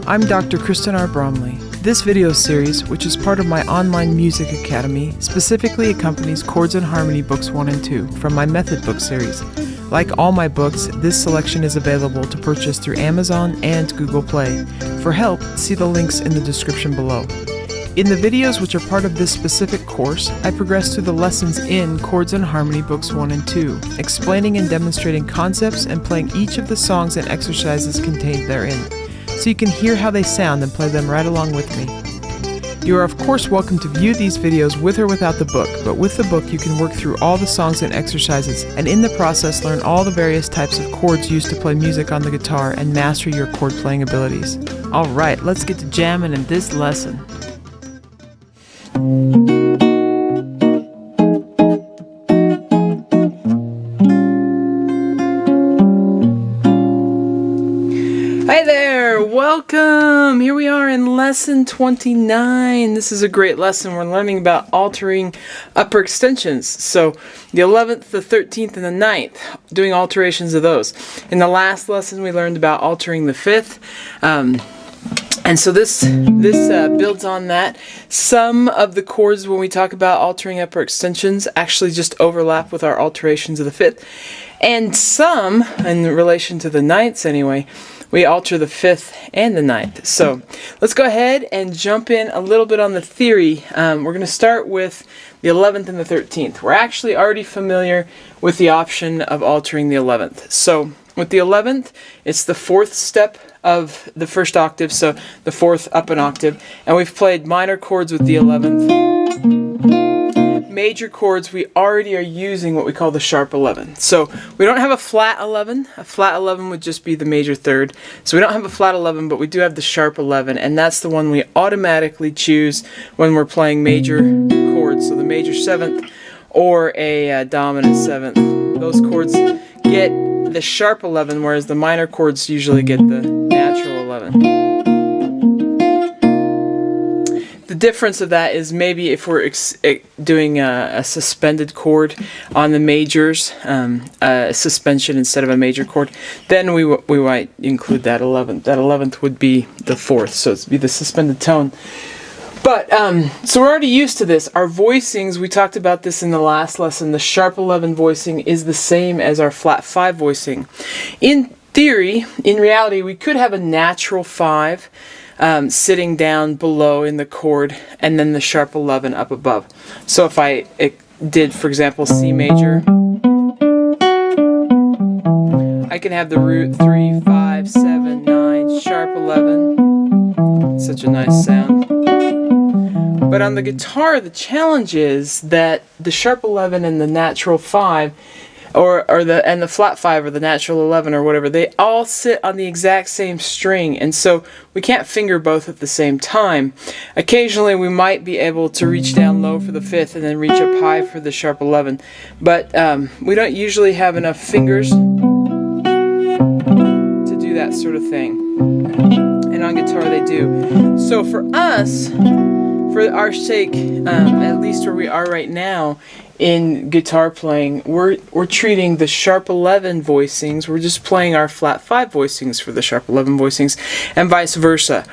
I'm Dr. Kristen R. Bromley. This video series, which is part of my online music academy, specifically accompanies Chords and Harmony Books 1 and 2 from my Method Book series. Like all my books, this selection is available to purchase through Amazon and Google Play. For help, see the links in the description below. In the videos which are part of this specific course, I progress through the lessons in Chords and Harmony Books 1 and 2, explaining and demonstrating concepts and playing each of the songs and exercises contained therein, so you can hear how they sound and play them right along with me. You are of course welcome to view these videos with or without the book, but with the book you can work through all the songs and exercises, and in the process learn all the various types of chords used to play music on the guitar and master your chord playing abilities. Alright, let's get to jamming in this lesson. Hi there, welcome! Here we are in lesson 29. This is a great lesson. We're learning about altering upper extensions. So the 11th, the 13th, and the 9th, doing alterations of those. In the last lesson we learned about altering the 5th. And so this builds on that. Some of the chords when we talk about altering upper extensions actually just overlap with our alterations of the 5th. And some, in relation to the 9ths anyway, we alter the 5th and the 9th. So let's go ahead and jump in a little bit on the theory. We're going to start with the 11th and the 13th. We're actually already familiar with the option of altering the 11th. So with the 11th, it's the 4th step of the first octave, so the 4th up an octave, and we've played minor chords with the 11th. Major chords, we already are using what we call the sharp 11. So we don't have a flat 11. A flat 11 would just be the major third. So we don't have a flat 11, but we do have the sharp 11, and that's the one we automatically choose when we're playing major chords. So the major 7th or a dominant 7th. Those chords get the sharp 11, whereas the minor chords usually get the natural 11. The difference of that is maybe if we're doing a suspended chord on the majors, a suspension instead of a major chord, then we might include that 11th. That 11th would be the 4th, so it'd be the suspended tone. But, so we're already used to this. Our voicings, we talked about this in the last lesson, the sharp 11 voicing is the same as our flat 5 voicing. In theory, in reality, we could have a natural 5 sitting down below in the chord, and then the sharp 11 up above. So if I did, for example, C major, I can have the root 3, 5, 7, 9, sharp 11. Such a nice sound. But on the guitar, the challenge is that the sharp 11 and the natural 5, and the flat 5 or the natural 11 or whatever, they all sit on the exact same string, and so we can't finger both at the same time. Occasionally we might be able to reach down low for the 5th and then reach up high for the sharp 11, but we don't usually have enough fingers to do that sort of thing. And on guitar they do. So for us, for our sake, at least where we are right now in guitar playing, we're treating the sharp 11 voicings, we're just playing our flat 5 voicings for the sharp 11 voicings, and vice versa.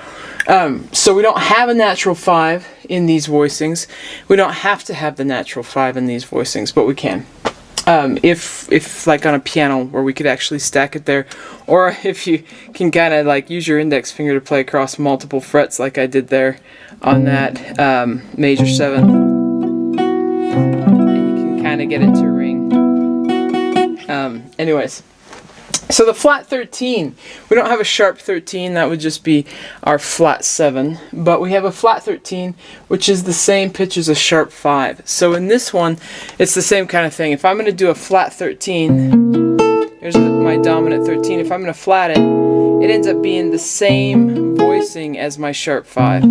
So we don't have a natural 5 in these voicings. We don't have to have the natural 5 in these voicings, but we can. If like on a piano where we could actually stack it there, or if you can kind of like use your index finger to play across multiple frets like I did there on that major 7th, and you can kind of get it to ring. Anyways, so the flat 13, we don't have a sharp 13, that would just be our flat 7, but we have a flat 13 which is the same pitch as a sharp 5. So in this one it's the same kind of thing. If I'm going to do a flat 13, here's my dominant 13, if I'm going to flat it, it ends up being the same voicing as my sharp 5.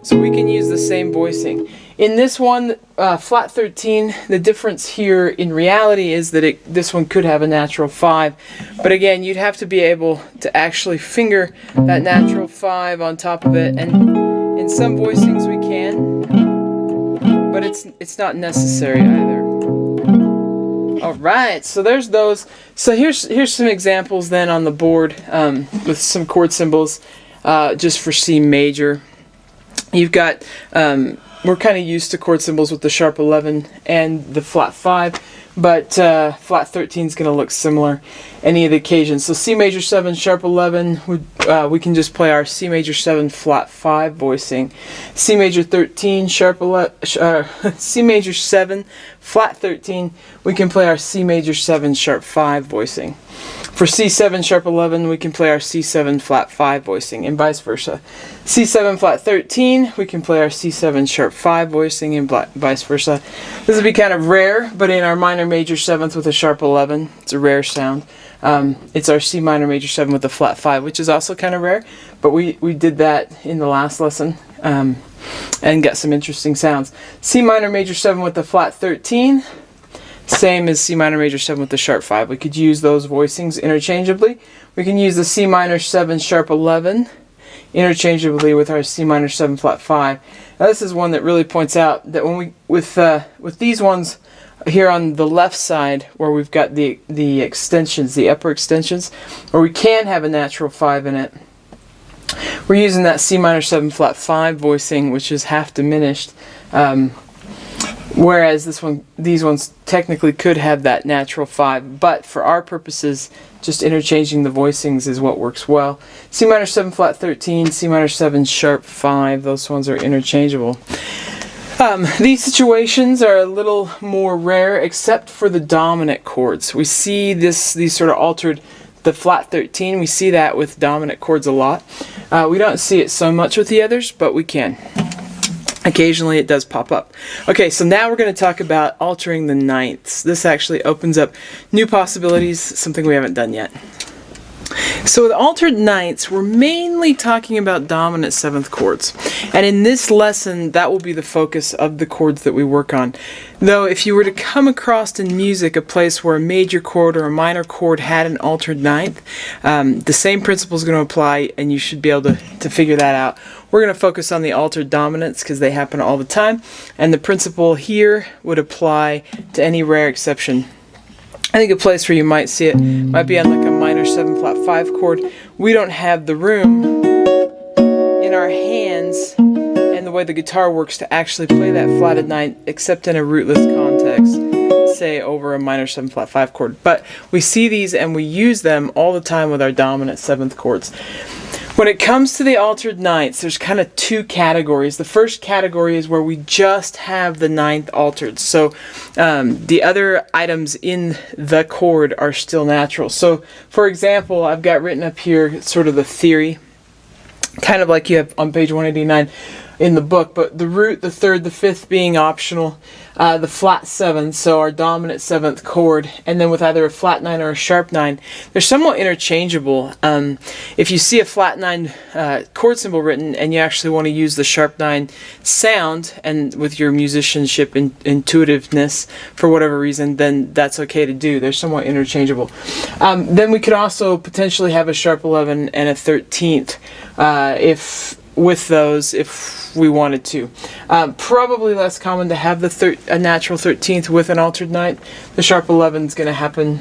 So we can use the same voicing. In this one, flat 13, the difference here in reality is that this one could have a natural 5. But again, you'd have to be able to actually finger that natural 5 on top of it. And in some voicings we can, but it's not necessary either. Alright, so there's those. So here's some examples then on the board with some chord symbols. just for C major. You've got, we're kind of used to chord symbols with the sharp 11 and the flat 5, but flat 13 is going to look similar any of the occasions. So C major 7, sharp 11, we can just play our C major 7, flat 5 voicing. C major 13, sharp 11, C major 7, flat 13, we can play our C major 7, sharp 5 voicing. For C7 sharp 11, we can play our C7 flat 5 voicing, and vice versa. C7 flat 13, we can play our C7 sharp 5 voicing, and vice versa. This would be kind of rare, but in our minor major 7th with a sharp 11, it's a rare sound. It's our C minor major 7 with a flat 5, which is also kind of rare, but we did that in the last lesson and got some interesting sounds. C minor major 7 with the flat 13. Same as C minor major 7 with the sharp 5. We could use those voicings interchangeably. We can use the C minor 7 sharp 11 interchangeably with our C minor 7 flat 5. Now this is one that really points out that when we with these ones here on the left side where we've got the extensions, the upper extensions, where we can have a natural 5 in it, we're using that C minor 7 flat 5 voicing, which is half diminished. Whereas these ones technically could have that natural 5, but for our purposes, just interchanging the voicings is what works well. C minor 7 flat 13, C minor 7 sharp 5, those ones are interchangeable. These situations are a little more rare, except for the dominant chords. We see these sort of altered, the flat 13, we see that with dominant chords a lot. We don't see it so much with the others, but we can. Occasionally it does pop up. Okay, so now we're going to talk about altering the ninths. This actually opens up new possibilities, something we haven't done yet. So with altered ninths, we're mainly talking about dominant 7th chords. And in this lesson, that will be the focus of the chords that we work on. Though if you were to come across in music a place where a major chord or a minor chord had an altered ninth, the same principle is going to apply, and you should be able to figure that out. We're going to focus on the altered dominants because they happen all the time, and the principle here would apply to any rare exception. I think a place where you might see it might be on like a minor 7 flat 5 chord. We don't have the room in our hands and the way the guitar works to actually play that flatted ninth except in a rootless context, say over a minor 7 flat 5 chord. But we see these and we use them all the time with our dominant 7th chords. When it comes to the altered ninths, there's kind of two categories. The first category is where we just have the ninth altered. So the other items in the chord are still natural. So for example, I've got written up here sort of the theory, kind of like you have on page 189 in the book, but the root, the third, the fifth being optional, the flat 7, so our dominant 7th chord, and then with either a flat 9 or a sharp 9, they're somewhat interchangeable. If you see a flat 9 chord symbol written and you actually want to use the sharp 9 sound, and with your musicianship and intuitiveness for whatever reason, then that's okay to do. They're somewhat interchangeable. Then we could also potentially have a sharp 11 and a 13th if we wanted to. Probably less common to have a natural 13th with an altered ninth. The sharp 11 is going to happen,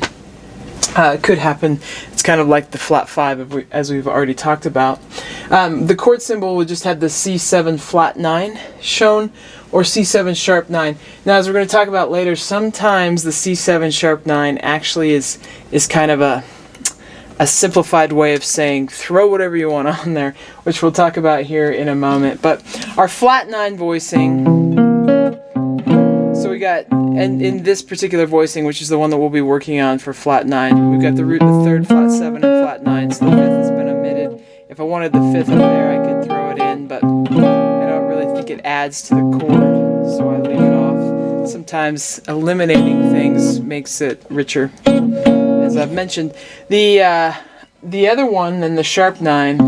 could happen. It's kind of like the flat 5 as we've already talked about. The chord symbol would just have the C7 flat 9 shown, or C7 sharp 9. Now, as we're going to talk about later, sometimes the C7 sharp 9 actually is kind of a simplified way of saying throw whatever you want on there, which we'll talk about here in a moment. But our flat 9 voicing, so we got, and in this particular voicing, which is the one that we'll be working on for flat 9, we've got the root, the third, flat 7, and flat 9, so the fifth has been omitted. If I wanted the fifth up there, I could throw it in, but I don't really think it adds to the chord, so I leave it off. Sometimes eliminating things makes it richer. As I've mentioned, the other one, then the sharp 9,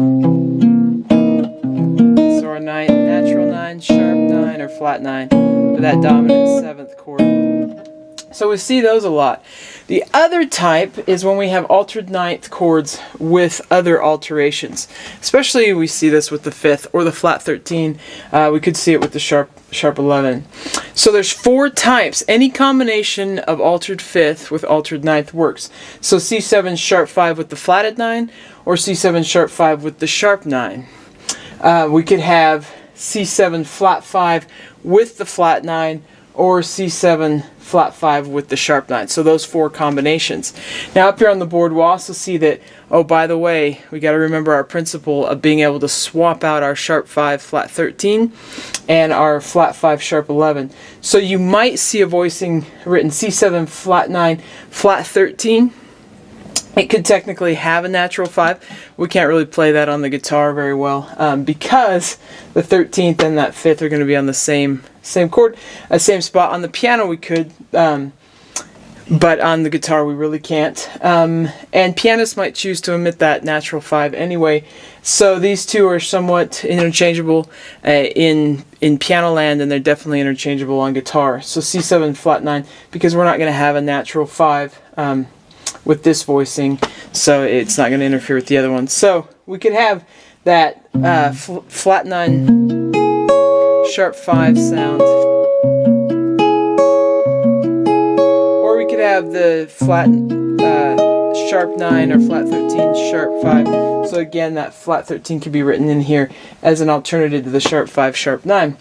so our natural 9, sharp 9, or flat 9, for that dominant 7th chord. So we see those a lot. The other type is when we have altered ninth chords with other alterations. Especially we see this with the fifth or the flat 13. We could see it with the sharp 11. So there's 4 types. Any combination of altered fifth with altered ninth works. So C7 sharp 5 with the flatted 9, or C7 sharp 5 with the sharp 9. We could have C7 flat 5 with the flat 9, or C7 flat 5 with the sharp 9. So those 4 combinations. Now up here on the board we'll also see that, oh, by the way, we got to remember our principle of being able to swap out our sharp 5 flat 13 and our flat 5 sharp 11. So you might see a voicing written C7 flat 9 flat 13. It could technically have a natural 5. We can't really play that on the guitar very well because the 13th and that 5th are going to be on the same chord, same spot. On the piano we could, but on the guitar we really can't. And pianists might choose to omit that natural 5 anyway. So these two are somewhat interchangeable in piano land, and they're definitely interchangeable on guitar. So C7 flat 9, because we're not going to have a natural 5 with this voicing, so it's not going to interfere with the other one. So we could have that flat 9 sharp 5 sound, or we could have the flat sharp 9 or flat 13 sharp 5. So again, that flat 13 could be written in here as an alternative to the sharp 5 sharp 9.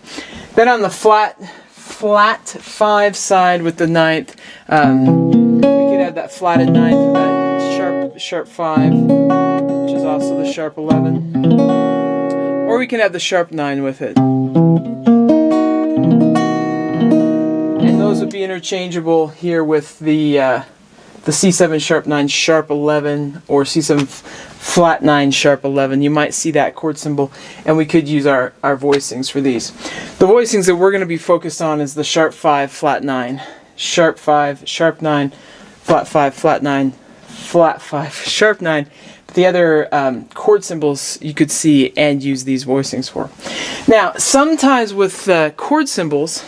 Then on the flat 5 side with the ninth, we could have that flatted ninth with that sharp 5, which is also the sharp 11, or we can have the sharp 9 with it. And those would be interchangeable here with the C7 sharp 9 sharp 11 or C7 flat 9 sharp 11. You might see that chord symbol, and we could use our voicings for these. The voicings that we're going to be focused on is the sharp 5 flat 9, sharp 5 sharp 9, flat 5 flat 9, flat 5 sharp 9. But the other chord symbols you could see and use these voicings for. Now sometimes with chord symbols,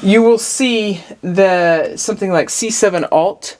you will see something like C7 alt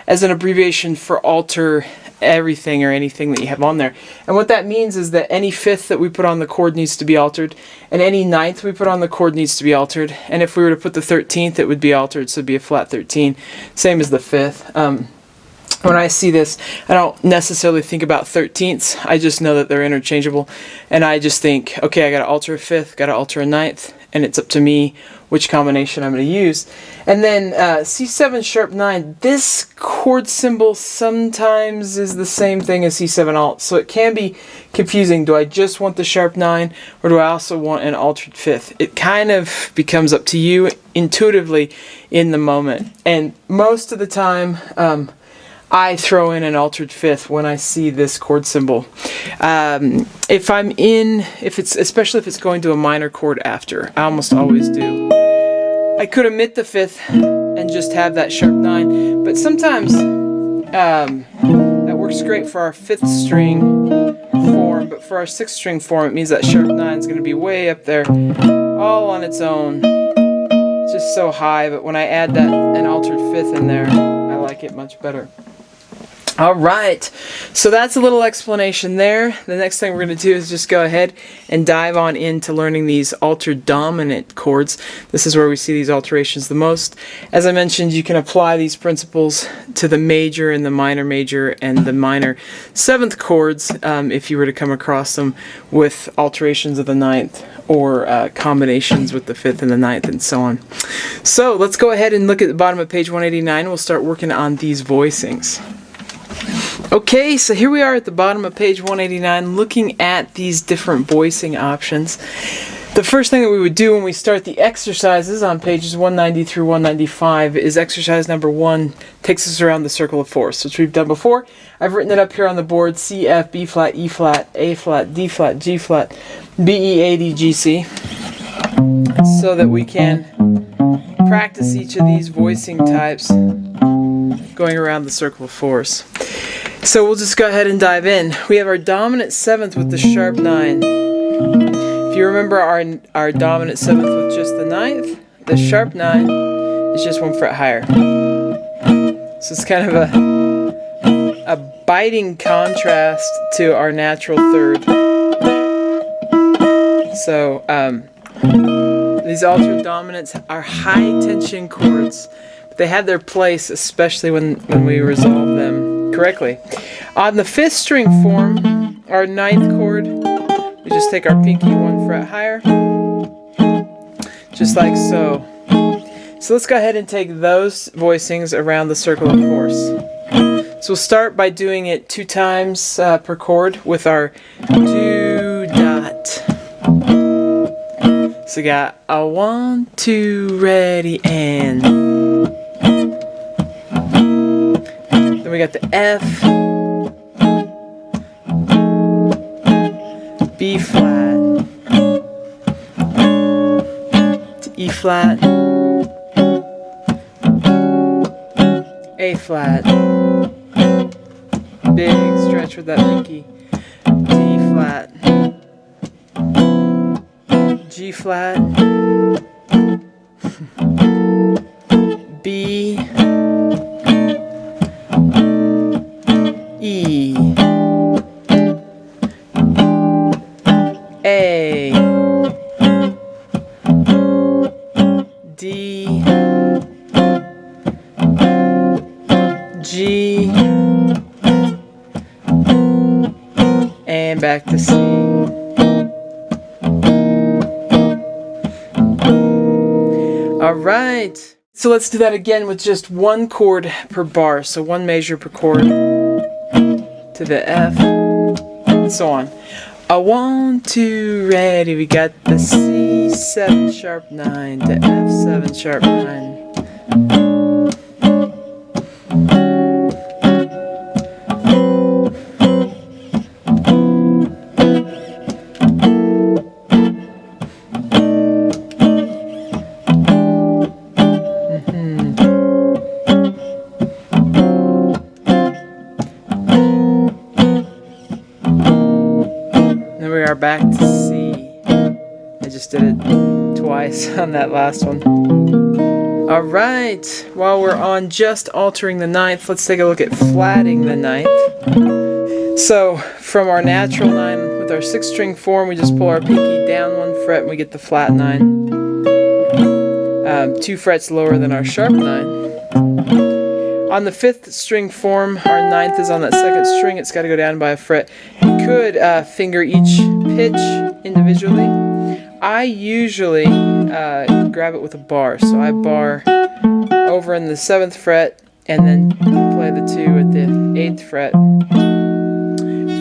as an abbreviation for alter everything or anything that you have on there. And what that means is that any fifth that we put on the chord needs to be altered, and any ninth we put on the chord needs to be altered. And if we were to put the 13th, it would be altered, so it'd be a flat 13, same as the fifth. When I see this, I don't necessarily think about 13ths. I just know that they're interchangeable, and I just think, okay, I got to alter a fifth, got to alter a ninth, and it's up to me which combination I'm going to use. And then C7 sharp 9, this chord symbol sometimes is the same thing as C7 alt, so it can be confusing. Do I just want the sharp 9, or do I also want an altered fifth? It kind of becomes up to you intuitively in the moment, and most of the time I throw in an altered fifth when I see this chord symbol. Especially if it's going to a minor chord after, I almost always do. I could omit the fifth and just have that sharp 9, but sometimes that works great for our 5th string form, but for our 6th string form, it means that sharp 9 is going to be way up there, all on its own, just so high. But when I add an altered fifth in there, I like it much better. Alright, so that's a little explanation there. The next thing we're going to do is just go ahead and dive on into learning these altered dominant chords. This is where we see these alterations the most. As I mentioned, you can apply these principles to the major and the minor major and the minor 7th chords if you were to come across them with alterations of the 9th or combinations with the 5th and the 9th and so on. So let's go ahead and look at the bottom of page 189. We'll start working on these voicings. Okay, so here we are at the bottom of page 189 looking at these different voicing options. The first thing that we would do when we start the exercises on pages 190 through 195 is exercise number 1 takes us around the circle of fourths, which we've done before. I've written it up here on the board: C, F, B flat, E flat, A flat, D flat, G flat, B, E, A, D, G, C, so that we can practice each of these voicing types going around the circle of fours. So we'll just go ahead and dive in. We have our dominant 7th with the sharp 9. If you remember our dominant 7th with just the 9th, the sharp 9, is just 1 fret higher. So it's kind of a biting contrast to our natural third. So these altered dominants are high tension chords, but they have their place, especially when we resolve them correctly. On the 5th string form, our 9th chord, we just take our pinky 1 fret higher, just like so. So let's go ahead and take those voicings around the circle of force. So we'll start by doing it 2 times per chord with our do dot. So we got a 1, 2, ready, and. Then we got the F, B flat, to E flat, A flat, big stretch with that pinky, D flat, G flat, B, E, A, D, G, and back to C. Alright, so let's do that again with just 1 chord per bar, so 1 measure per chord to the F, and so on. A 1, 2, ready, we got the C, 7 sharp 9, to F, 7 sharp 9. Back to C. I just did it twice on that last one. Alright, while we're on just altering the 9th, let's take a look at flatting the 9th. So from our natural 9 with our 6th string form, we just pull our pinky down 1 fret and we get the flat 9. 2 frets lower than our sharp 9. On the 5th string form, our 9th is on that 2nd string. It's got to go down by a fret. You could finger each pitch individually. I usually grab it with a bar. So I bar over in the 7th fret and then play the 2 at the 8th fret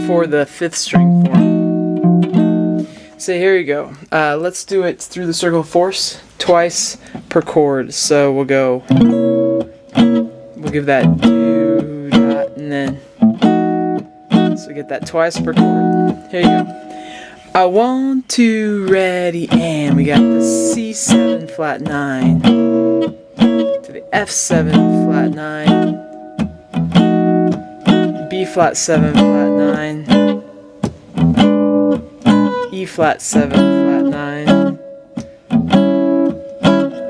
for the 5th string form. So here you go. Let's do it through the circle of force twice per chord. So we'll go. We'll give that do dot and then so we get that twice per chord. Here you go. A 1, 2, ready, and we got the C7 flat 9 to the F7 flat 9, B flat 7 flat 9, E flat 7 flat 9,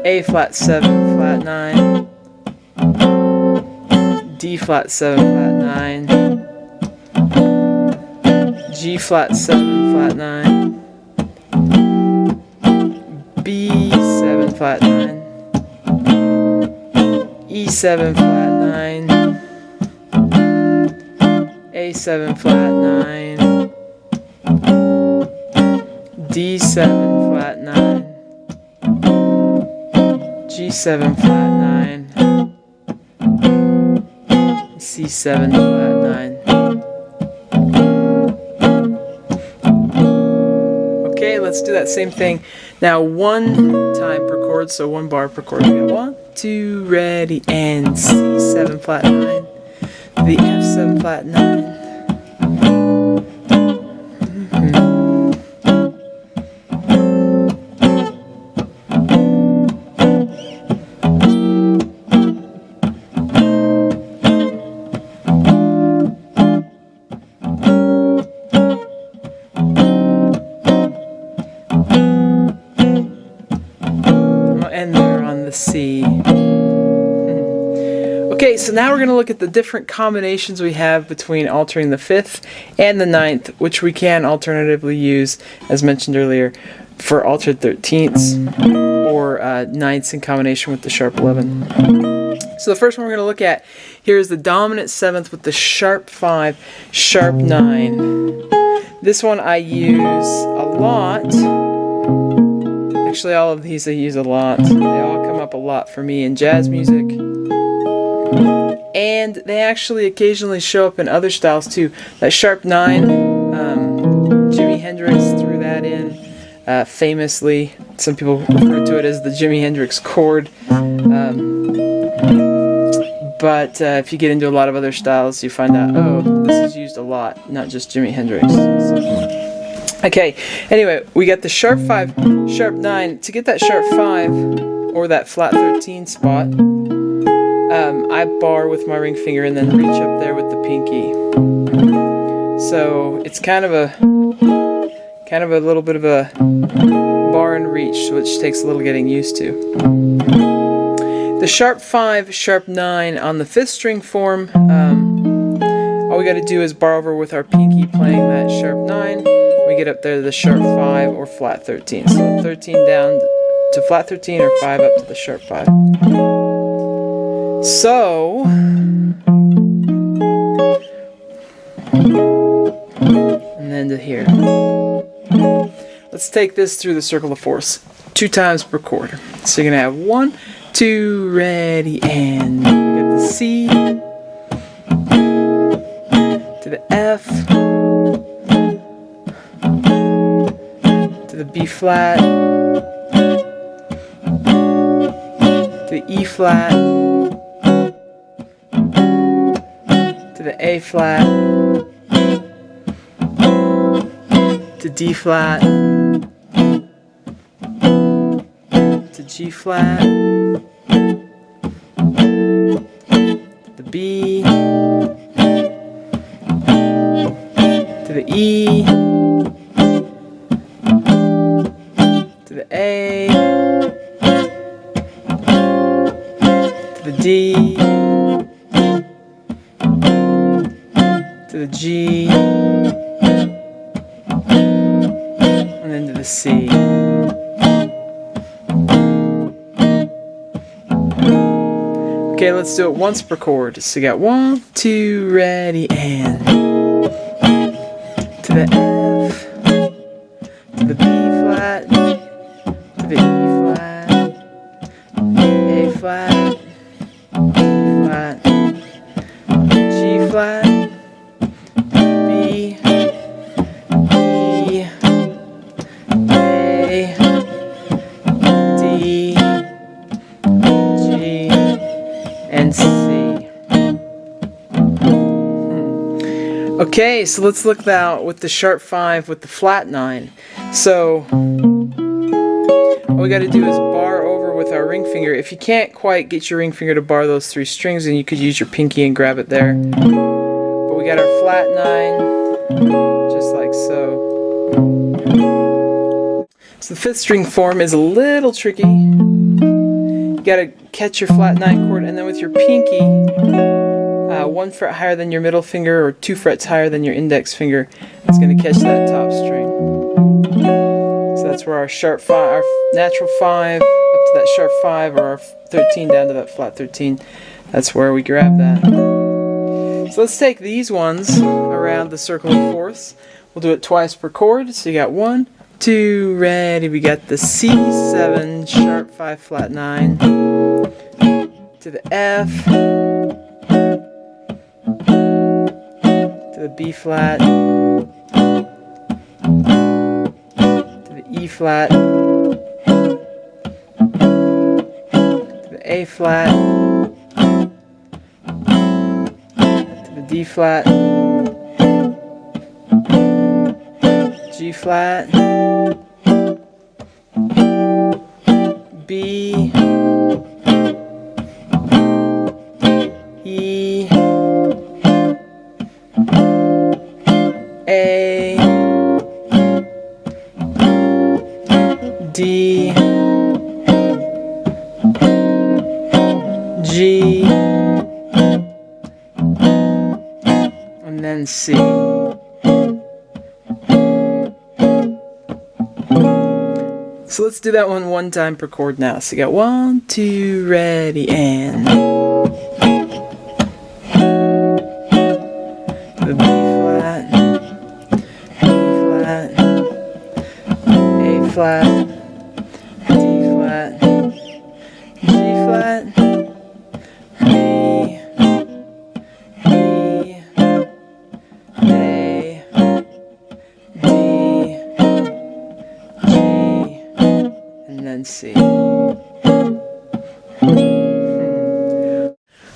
A flat 7 flat 9, D flat 7 flat 9, G flat 7 flat 9, B7 flat 9, E7 flat 9, A7 flat 9, D7 flat 9, G7 flat 9, C7 flat 9. Okay, let's do that same thing. Now 1 time per chord, so 1 bar per chord. We got 1, 2, ready, and C7 flat 9, the F7 flat 9. And there on the C. Okay, so now we're going to look at the different combinations we have between altering the 5th and the 9th, which we can alternatively use, as mentioned earlier, for altered 13ths or 9ths in combination with the sharp 11. So the first one we're going to look at here is the dominant 7th with the sharp 5, sharp 9. This one I use a lot. Actually, all of these I use a lot. They all come up a lot for me in jazz music. And they actually occasionally show up in other styles too. That sharp 9, Jimi Hendrix threw that in famously. Some people refer to it as the Jimi Hendrix chord. But if you get into a lot of other styles, you find out, oh, this is used a lot, not just Jimi Hendrix. So. Okay, anyway, we got the sharp 5, sharp 9. To get that sharp 5, or that flat 13 spot, I bar with my ring finger and then reach up there with the pinky. So it's kind of a little bit of a bar and reach, which takes a little getting used to. The sharp 5, sharp 9 on the 5th string form, all we got to do is bar over with our pinky playing that sharp 9. We get up there to the sharp 5 or flat 13. So 13 down to flat 13 or 5 up to the sharp 5. So, and then to here. Let's take this through the circle of fourths 2 times per chord. So you're going to have 1, 2, ready, and we get the C to the F to the B flat to the E flat to the A flat to D flat to G flat to B to the E to the A to the D to the G and then to the C. Okay, let's do it once per chord. So you got 1, 2, ready, and to the F, to the B flat, to the E flat, A flat, E flat, G flat, B, E, A, D, G, and C. Okay, so let's look now with the sharp 5 with the flat 9. So all we got to do is bar over with our ring finger. If you can't quite get your ring finger to bar those 3 strings, then you could use your pinky and grab it there. But we got our flat 9, just like so. So the 5th string form is a little tricky. You got to catch your flat 9 chord, and then with your pinky, 1 fret higher than your middle finger or 2 frets higher than your index finger, it's going to catch that top string. So that's where our sharp 5, our natural 5 up to that sharp 5, or our 13 down to that flat 13. That's where we grab that. So let's take these ones around the circle of fourths. We'll do it twice per chord. So you got 1, 2, ready. We got the C7, sharp 5, flat 9, to the F, to the B flat, to the E flat, to the A flat, to the D flat, G flat, B, E, A, D, G, then C. So let's do that one time per chord now. So you got 1, 2, ready, and the B flat, E flat, A flat, D flat, G flat, B, E, A, D, G, and then C.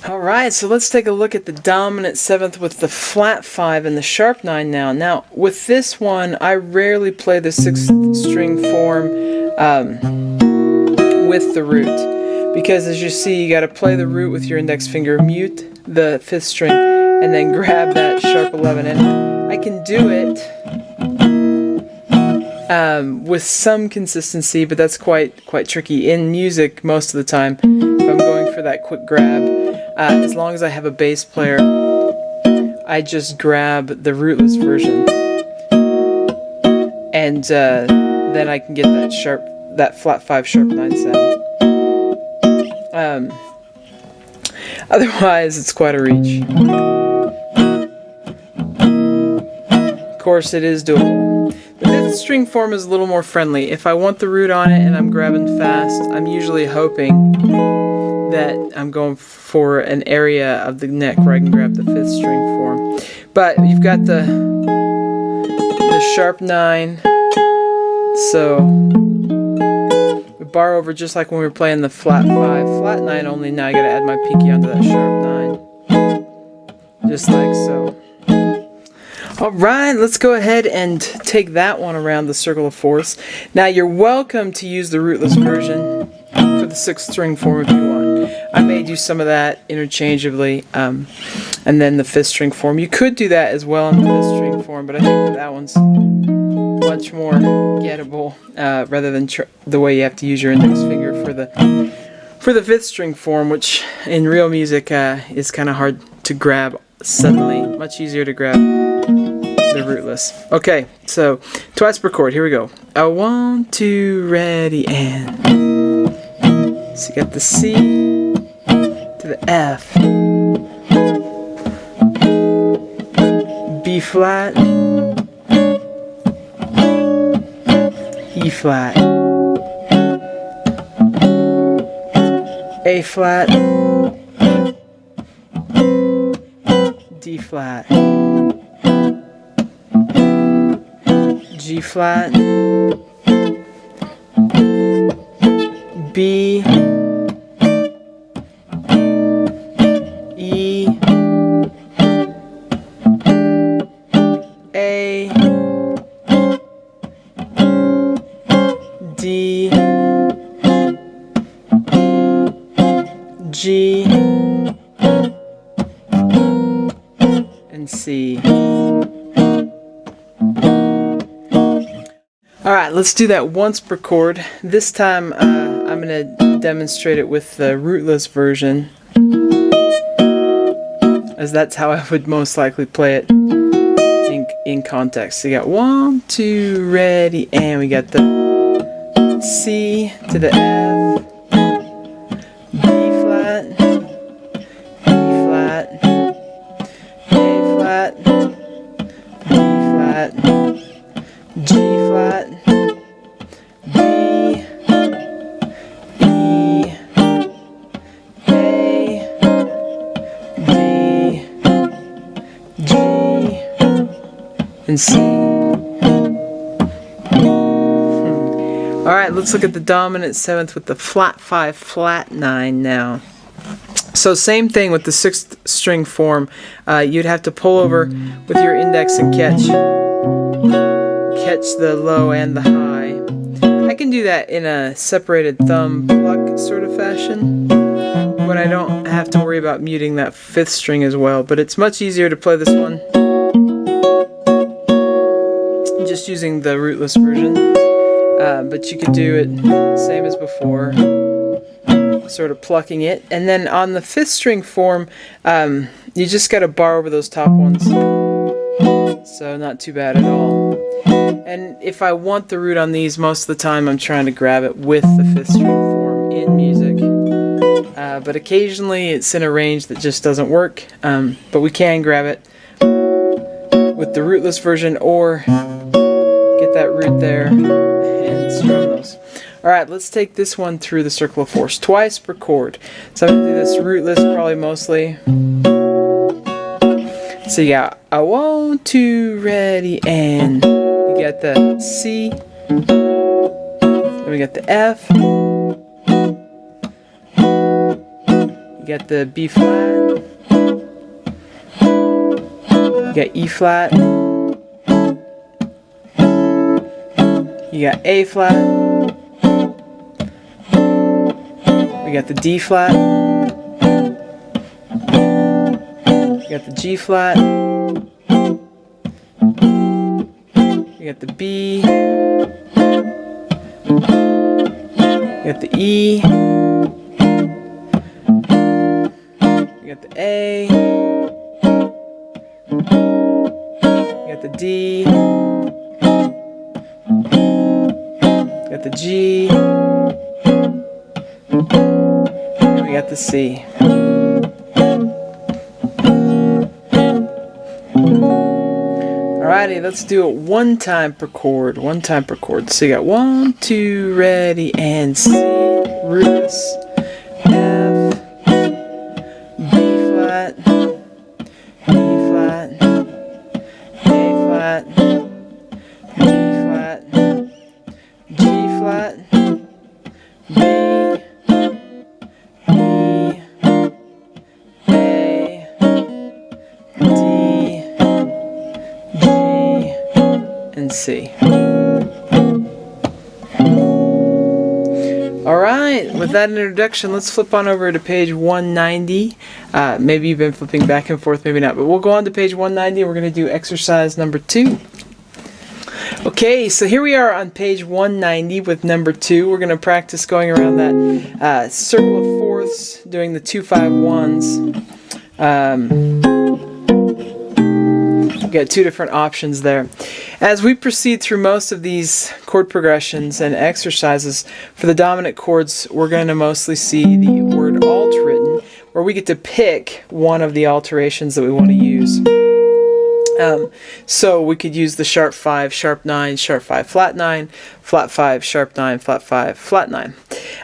Alright, so let's take a look at the dominant 7th with the flat 5 and the sharp 9 now. Now, with this one, I rarely play the 6th string form with the root. Because as you see, you got to play the root with your index finger, mute the 5th string, and then grab that sharp 11. And I can do it with some consistency, but that's quite tricky in music most of the time. If I'm going for that quick grab, as long as I have a bass player, I just grab the rootless version, and then I can get that flat 5 sharp 9 sound. Otherwise, it's quite a reach. Of course, it is doable. The 5th string form is a little more friendly. If I want the root on it and I'm grabbing fast, I'm usually hoping that I'm going for an area of the neck where I can grab the 5th string form. But you've got the sharp 9, so we bar over just like when we were playing the flat 5, flat 9 only. Now I gotta add my pinky onto that sharp 9, just like so. Alright, let's go ahead and take that one around the circle of 4ths. Now you're welcome to use the rootless version for the 6th string form if you want. I may do some of that interchangeably, and then the 5th string form. You could do that as well on the 5th string form, but I think that one's much more gettable rather than the way you have to use your index finger for the 5th string form, which in real music is kind of hard to grab suddenly. Much easier to grab the rootless. Okay, so twice per chord. Here we go. 1, 2, ready, and so you got the C to the F, B flat, E flat, A flat, D flat, G flat, B, E, A, D, G, and C. Alright, let's do that once per chord. This time I'm going to demonstrate it with the rootless version, as that's how I would most likely play it in context. So you got 1, 2, ready, and we got the C to the F, B flat, E flat, A flat, B flat, G flat, B, E, A, D, G, and C. Alright, let's look at the dominant 7th with the flat 5, flat 9 now. So same thing with the 6th string form. You'd have to pull over with your index and catch the low and the high. I can do that in a separated thumb pluck sort of fashion, when I don't have to worry about muting that 5th string as well. But it's much easier to play this one just using the rootless version. But you could do it same as before, sort of plucking it. And then on the 5th string form, you just got to bar over those top ones So not too bad at all. And if I want the root on these, most of the time I'm trying to grab it with the 5th string form in music. But occasionally it's in a range that just doesn't work. But we can grab it with the rootless version, or get that root there and strum those. Alright, let's take this one through the circle of 4s twice per chord. So I'm going to do this rootless probably mostly. So you got a 1, 2, ready, and you got the C, then we got the F, you got the B flat, you got E flat, you got A flat, we got the D flat, you got the G flat, you got the B, you got the E, you got the A, you got the D, you got the G, and we got the C. Alrighty, let's do it one time per chord. So you got 1, 2, ready, and C, rootless, F, B flat, E flat, A flat, B flat, G flat, B, E, A, D, and C. Alright, with that introduction, let's flip on over to page 190. Maybe you've been flipping back and forth, maybe not, but we'll go on to page 190 and we're going to do exercise number 2. Okay, so here we are on page 190 with number 2. We're going to practice going around that circle of 4ths, doing the 2, 5, 1s. We've got 2 different options there. As we proceed through most of these chord progressions and exercises for the dominant chords, we're going to mostly see the word alt written, where we get to pick one of the alterations that we want to use. So we could use the sharp 5, sharp 9, sharp 5, flat 9, flat 5, sharp 9, flat 5, flat 9.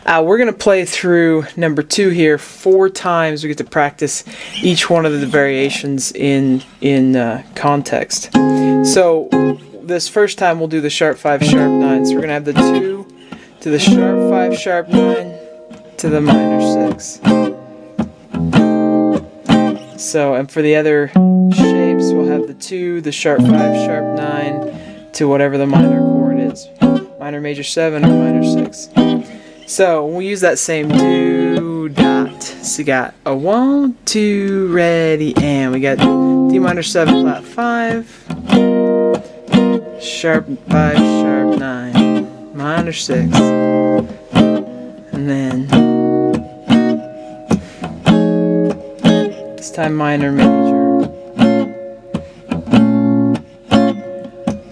We're going to play through number 2 here 4 times. We get to practice each one of the variations in context. So this first time we'll do the sharp 5, sharp 9. So we're going to have the 2 to the sharp 5, sharp 9 to the minor 6. So, and for the other shapes, we'll have the 2, the sharp 5, sharp 9 to whatever the minor chord is. Minor major 7 or minor 6. So, we'll use that same do dot. So you got a 1, 2, ready, and we got D minor 7, flat 5, sharp 5, sharp 9, minor 6, and then this time minor major,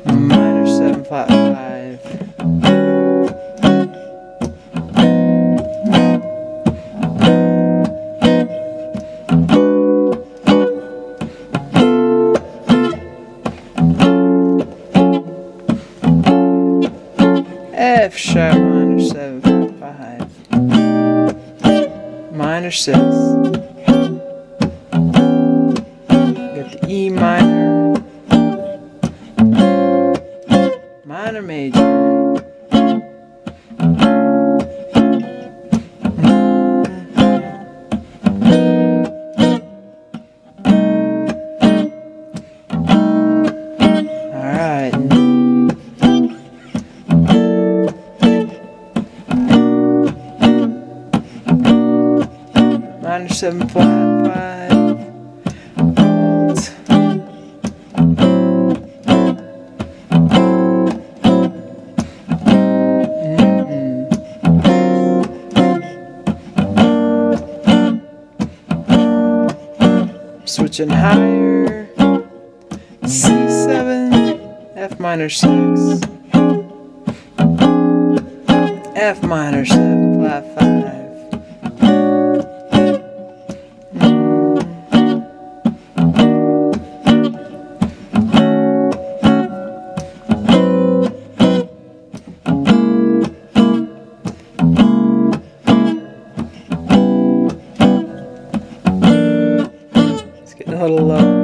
minor 7, flat 5, F sharp minor 7, flat 5, minor 6. Get the E minor, minor major, alright. Minor 7, flat 5, alt, switching higher, C7, minor 6, F minor 7, flat 5. It's getting a little low.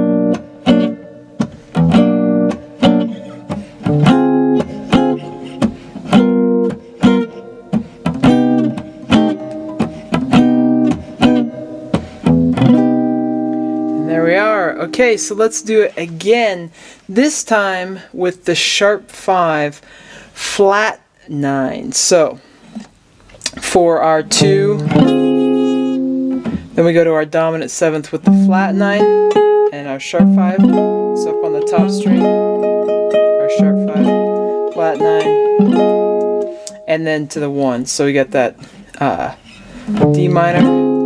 Okay, so let's do it again, this time with the sharp 5, flat 9. So, for our 2, then we go to our dominant 7th with the flat 9 and our sharp 5. So up on the top string, our sharp 5, flat 9, and then to the 1. So we get that D minor,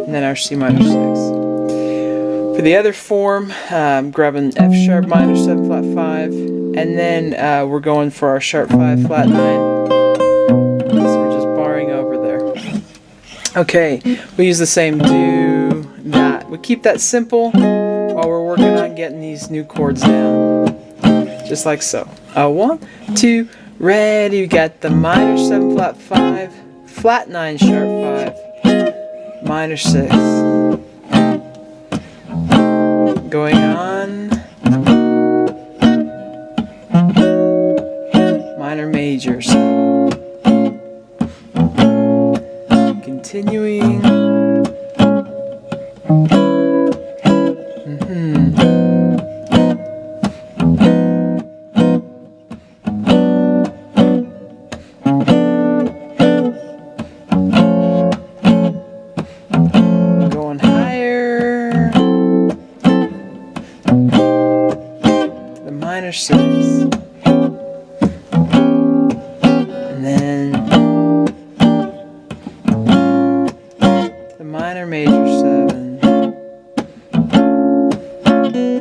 and then our C minor 6. For the other form, grabbing F sharp minor 7 flat 5, and then we're going for our sharp 5 flat 9. So we're just barring over there. Okay, we use the same do, that. We keep that simple while we're working on getting these new chords down. Just like so. 1, 2, ready. We got the minor 7 flat 5, flat 9 sharp 5. Minor 6, going on, minor major 7, continuing, minor 6, and then the minor major 7,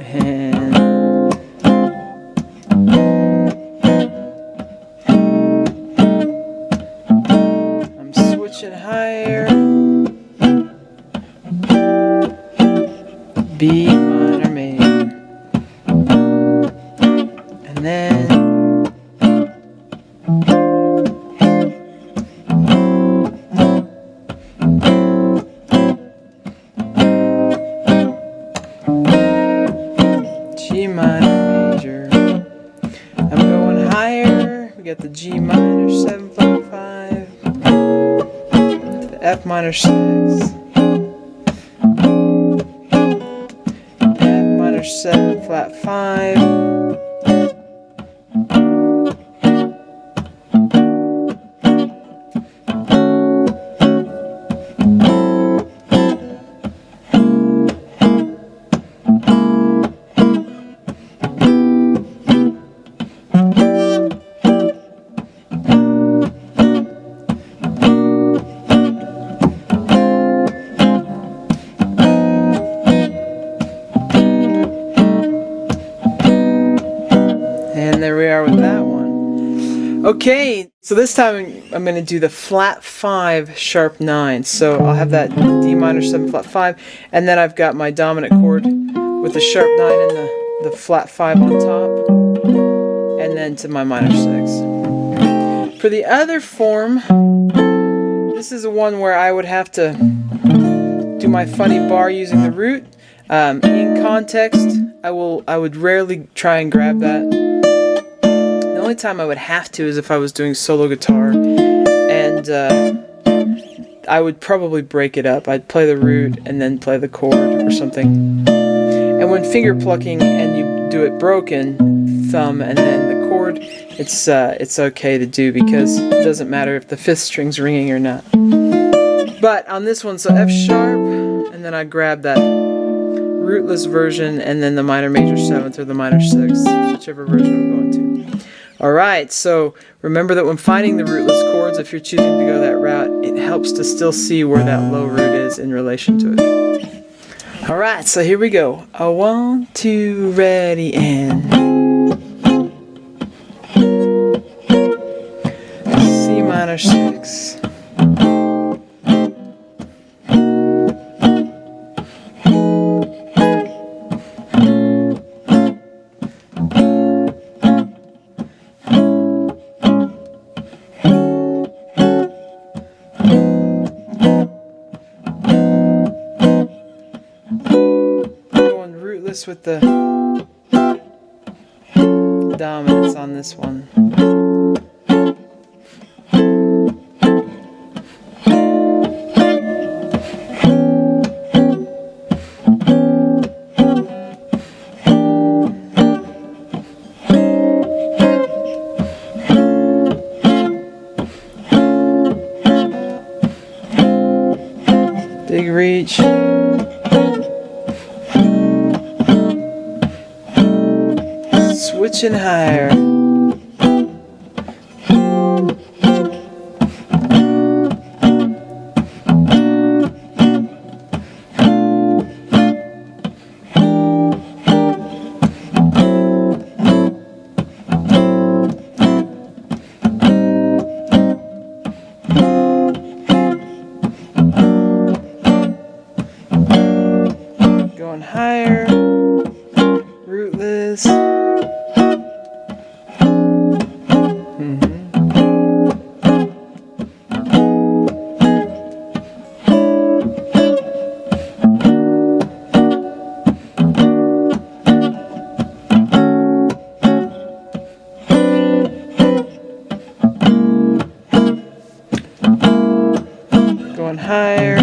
and I'm switching higher, B minor major. And then G minor major. I'm going higher. We got the G minor 7 flat 5, the F minor 6, F minor 7 flat 5. And there we are with that one. Okay, so this time I'm going to do the flat 5 sharp 9. So I'll have that D minor 7 flat 5, and then I've got my dominant chord with the sharp 9 and the flat 5 on top, and then to my minor 6. For the other form, this is the one where I would have to do my funny bar using the root. In context, I would rarely try and grab that. The only time I would have to is if I was doing solo guitar, and I would probably break it up. I'd play the root and then play the chord or something. And when finger plucking and you do it broken, thumb and then the chord, it's okay to do because it doesn't matter if the 5th string's ringing or not. But on this one, so F sharp, and then I grab that rootless version, and then the minor major 7th or the minor 6th, whichever version I'm going to. Alright, so remember that when finding the rootless chords, if you're choosing to go that route, it helps to still see where that low root is in relation to it. Alright, so here we go. A 1, 2, ready, and C minor 6. With the dominance on this one. Big reach. Switching higher. Going higher. Rootless. Going higher.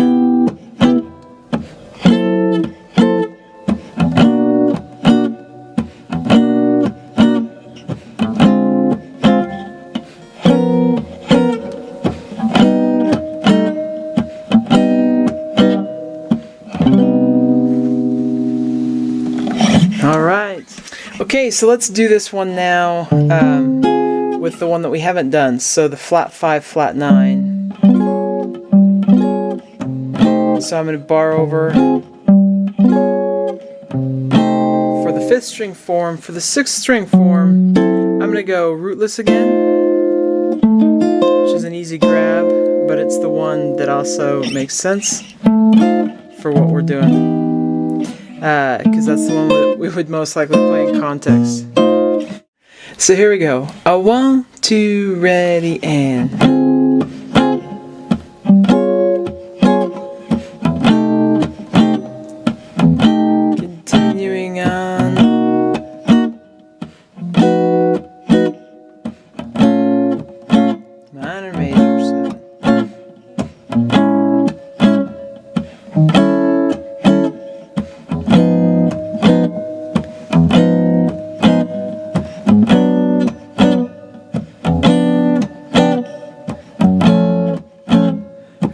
All right. Okay, so let's do this one now with the one that we haven't done. So the flat 5, flat 9. So I'm going to bar over for the 5th string form. For the 6th string form, I'm going to go rootless again, which is an easy grab, but it's the one that also makes sense for what we're doing, because that's the one that we would most likely play in context. So here we go. A 1, 2, ready, and...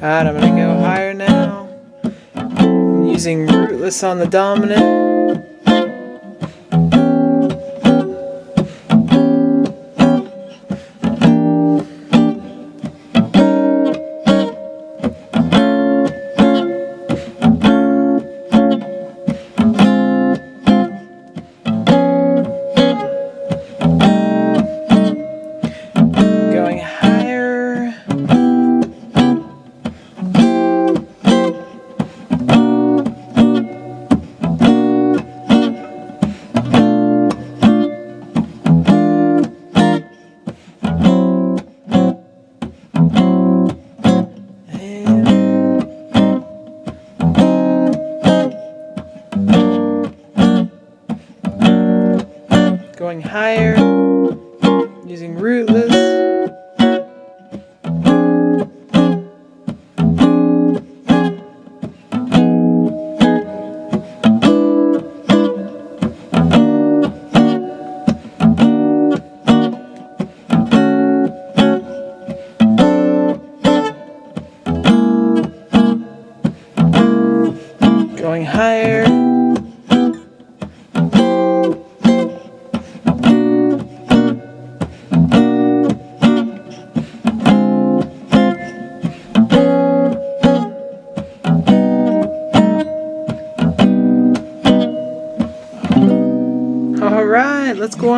Alright, I'm going to go higher now. I'm using rootless on the dominant. Going higher. Going higher, using rootless. Going higher.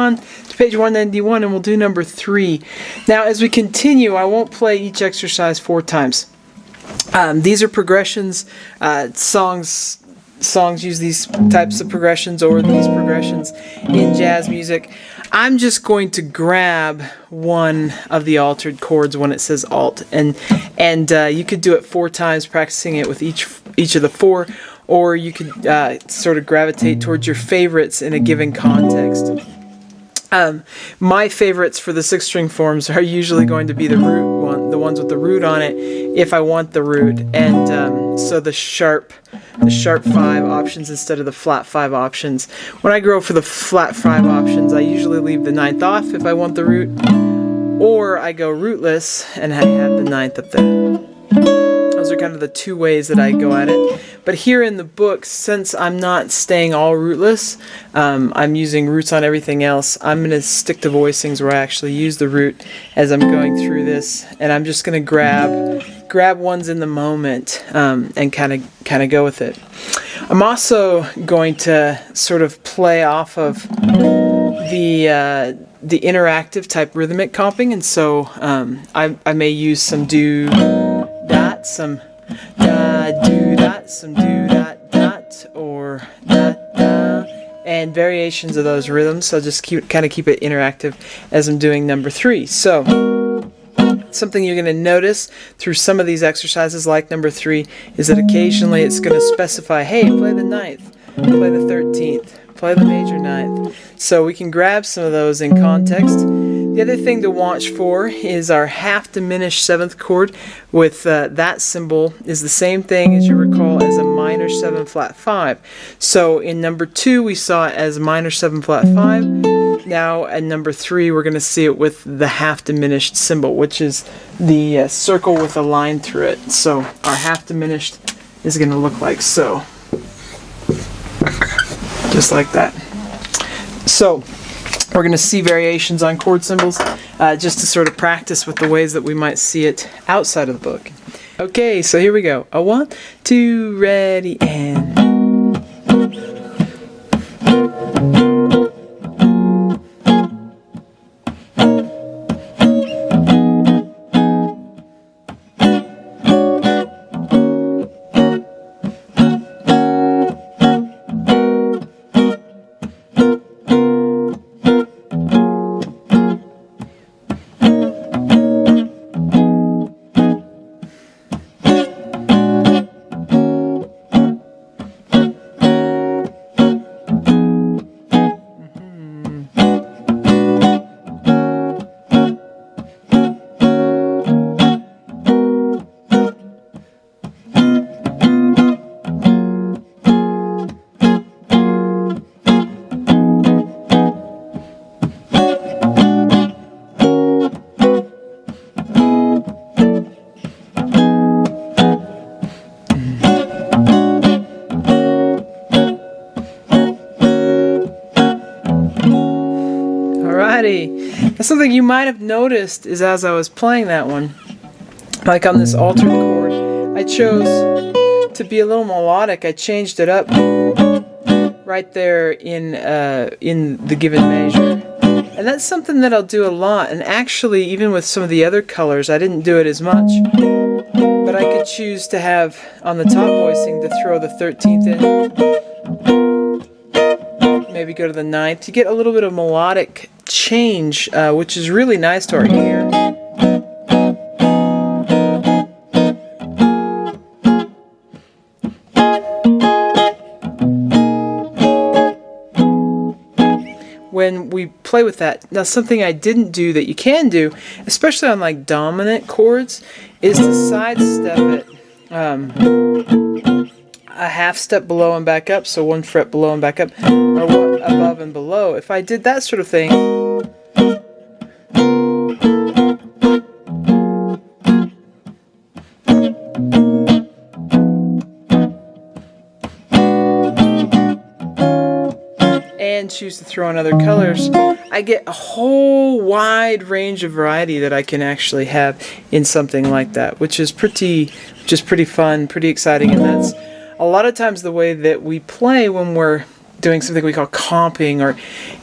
on to page 191 and we'll do number 3. Now as we continue, I won't play each exercise 4 times. These are progressions. Songs use these types of progressions or these progressions in jazz music. I'm just going to grab one of the altered chords when it says alt, and you could do it 4 times, practicing it with each of the 4, or you could sort of gravitate towards your favorites in a given context. My favorites for the 6-string forms are usually going to be the root one, the ones with the root on it, if I want the root, and so the sharp 5 options instead of the flat 5 options. When I go for the flat 5 options, I usually leave the 9th off if I want the root, or I go rootless and I have the 9th up there. Those are kind of the 2 ways that I go at it. But here in the book, since I'm not staying all rootless, I'm using roots on everything else, I'm going to stick to voicings where I actually use the root as I'm going through this. And I'm just going to grab ones in the moment and kind of go with it. I'm also going to sort of play off of the interactive type rhythmic comping, and so I may use some do dot, some da do dot, some do dot dot, or da da, and variations of those rhythms. So I'll just kind of keep it interactive as I'm doing number 3. So something you're going to notice through some of these exercises, like number 3, is that occasionally it's going to specify, hey, play the 9th, play the 13th, play the major 9th. So we can grab some of those in context. The other thing to watch for is our half diminished 7th chord with that symbol is the same thing, as you recall, as a minor 7 flat 5. So in number 2 we saw it as minor 7 flat 5. Now at number 3 we're going to see it with the half diminished symbol, which is the circle with a line through it. So our half diminished is going to look like so. Just like that. So we're going to see variations on chord symbols just to sort of practice with the ways that we might see it outside of the book. Okay, so here we go. A 1, 2, ready, and... Now, something you might have noticed is as I was playing that one, like on this altered chord, I chose to be a little melodic. I changed it up right there in the given measure. And that's something that I'll do a lot. And actually, even with some of the other colors, I didn't do it as much. But I could choose to have, on the top voicing, to throw the 13th in. Maybe go to the 9th. You get a little bit of melodic change, which is really nice to our ear. When we play with that. Now, something I didn't do that you can do, especially on like dominant chords, is to sidestep it a half step below and back up, so 1 fret below and back up, or 1 above and below. If I did that sort of thing, and choose to throw in other colors, I get a whole wide range of variety that I can actually have in something like that, which is pretty fun, pretty exciting, and that's a lot of times the way that we play when we're doing something we call comping or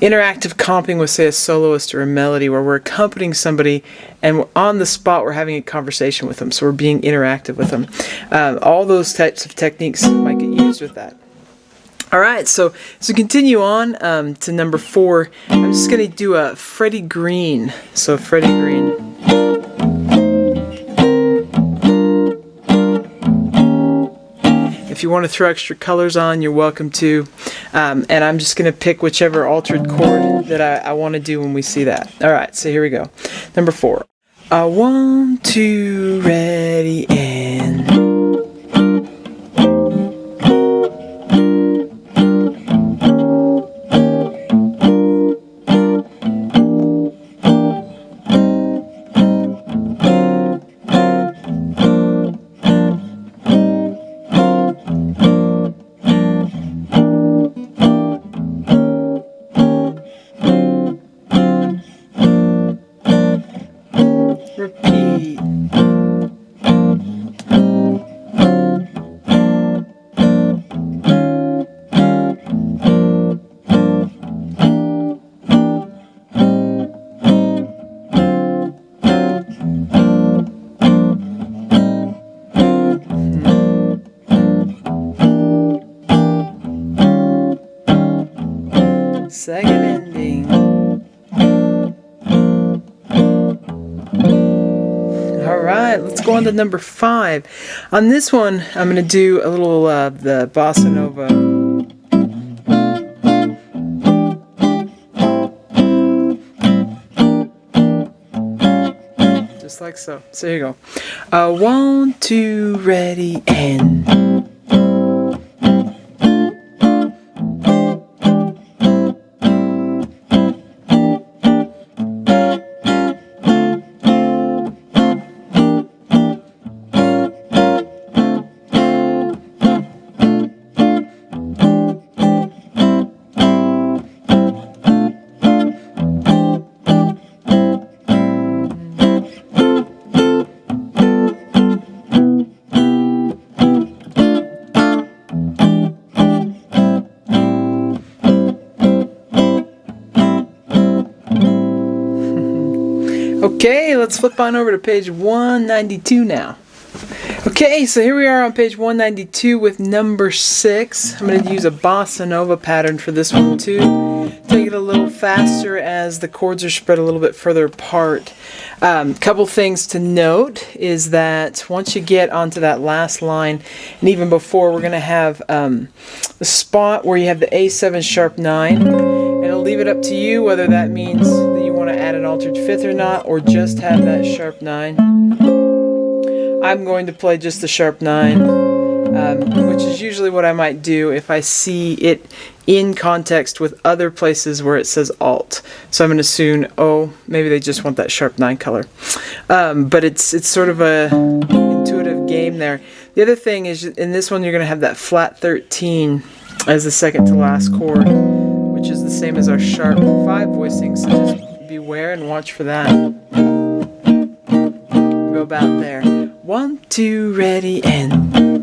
interactive comping with, say, a soloist or a melody, where we're accompanying somebody and on the spot we're having a conversation with them, so we're being interactive with them. All those types of techniques might get used with that. All right, so continue on to number 4. I'm just going to do a Freddie Green. So Freddie Green. If you want to throw extra colors on, you're welcome to. And I'm just going to pick whichever altered chord that I want to do when we see that. All right, so here we go. Number 4. 1, 2, ready, and... Repeat. Second ending. Alright, let's go on to number 5. On this one, I'm going to do a little the bossa nova. Just like so. So here you go. 1, 2, ready, and... Okay, let's flip on over to page 192 now. Okay, so here we are on page 192 with number 6. I'm going to use a bossa nova pattern for this one too. Take it a little faster as the chords are spread a little bit further apart. Couple things to note is that once you get onto that last line, and even before, we're going to have the spot where you have the A7 sharp 9. And I'll leave it up to you whether that means that you want to add an altered 5th or not, or just have that sharp 9. I'm going to play just the sharp 9, which is usually what I might do if I see it in context with other places where it says alt. So I'm going to assume, oh, maybe they just want that sharp 9 color. But it's sort of a intuitive game there. The other thing is, in this one, you're going to have that flat 13 as the second to last chord, which is the same as our sharp 5 voicing, so just beware and watch for that. Go about there. 1, 2, ready, and...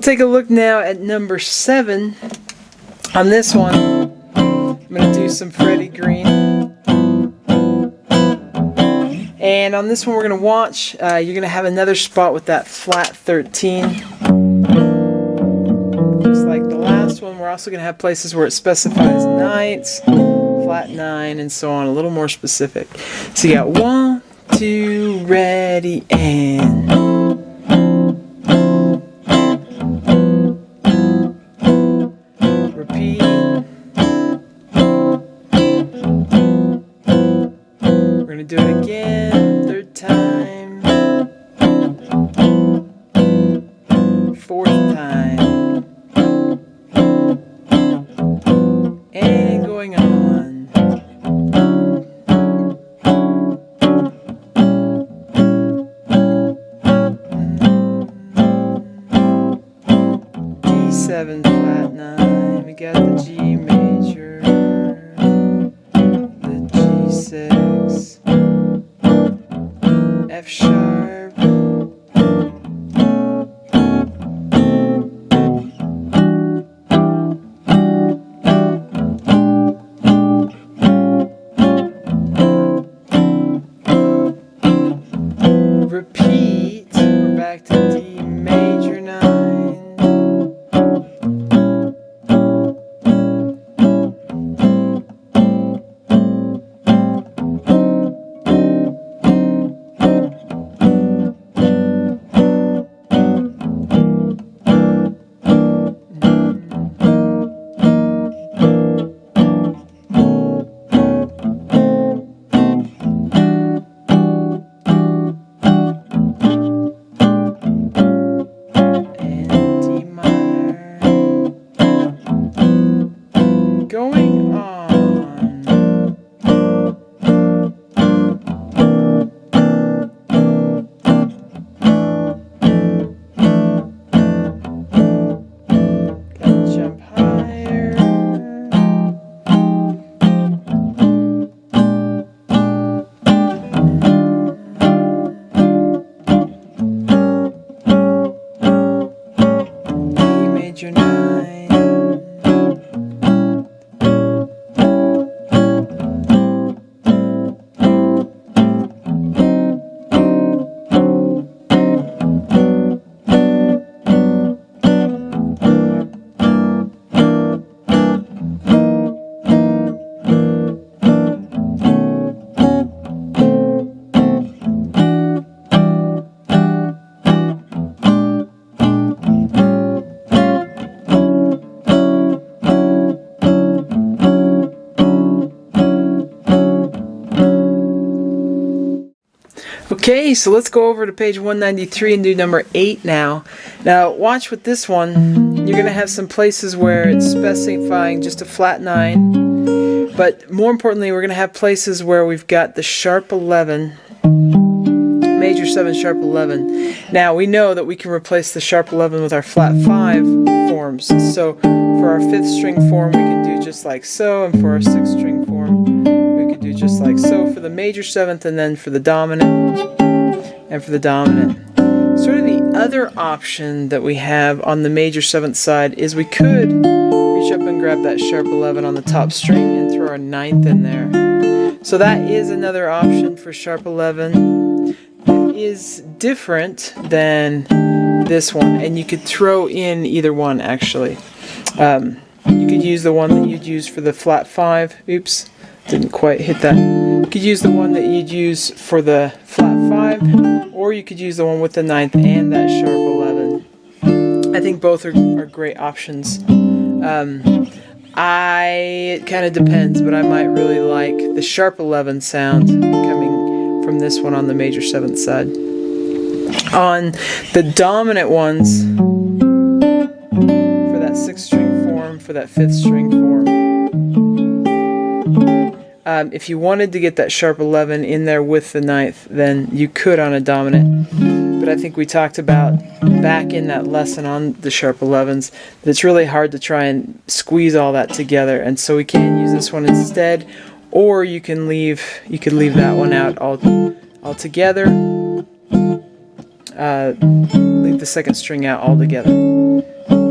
take a look now at number 7. On this one, I'm going to do some Freddie Green. And on this one, we're going to watch, you're going to have another spot with that flat 13. Just like the last one, we're also going to have places where it specifies ninths, flat 9, and so on, a little more specific. So you got 1, 2, ready, and... repeat. We're going to do it again, 3rd time, 4th time, and going on. D7 flat 9, we got the G major, the G6, F sharp, repeat, we're back to D major 9, going on. Gotta jump higher. D major 9. Okay, so let's go over to page 193 and do number 8 now. Now, watch with this one. You're going to have some places where it's specifying just a flat 9. But more importantly, we're going to have places where we've got the sharp 11, major 7, sharp 11. Now, we know that we can replace the sharp 11 with our flat 5 forms. So, for our 5th string form, we can do just like so, and for our 6th string form, we could do just like so for the major 7th, and then for the dominant, and for the dominant. Sort of the other option that we have on the major 7th side is we could reach up and grab that sharp 11 on the top string and throw our 9th in there. So that is another option for sharp 11. It is different than this one, and you could throw in either one actually. You could use the one that you'd use for the flat 5. Oops, didn't quite hit that. You could use the one that you'd use for the flat 5, or you could use the one with the 9th and that sharp 11. I think both are great options. It kind of depends, but I might really like the sharp 11 sound coming from this one on the major 7th side. On the dominant ones, for that 6th string form, for that 5th string form, if you wanted to get that sharp 11 in there with the 9th, then you could on a dominant. But I think we talked about back in that lesson on the sharp 11s that it's really hard to try and squeeze all that together, and so we can use this one instead, or you could leave that one out altogether. leave the second string out altogether.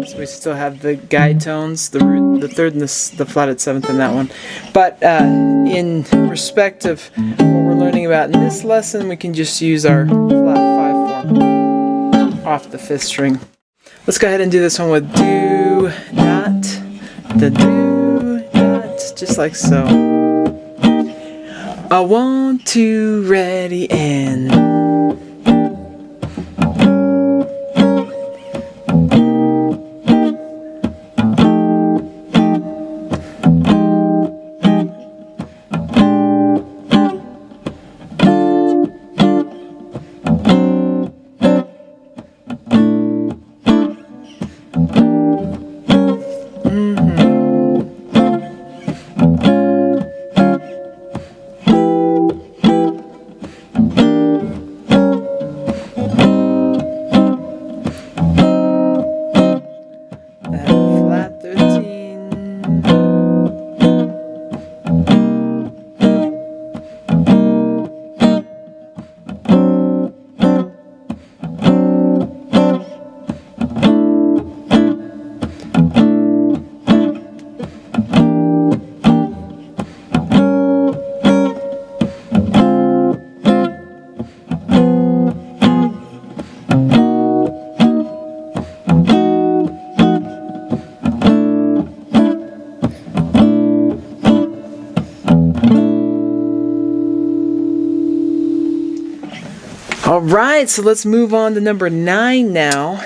So we still have the guide tones, the root, the third, and the flatted seventh in that one. But in respect of what we're learning about in this lesson, we can just use our flat 5 form off the 5th string. Let's go ahead and do this one with do, dot, the do, dot, just like so. I want to, ready, and. Alright, so let's move on to number 9 now.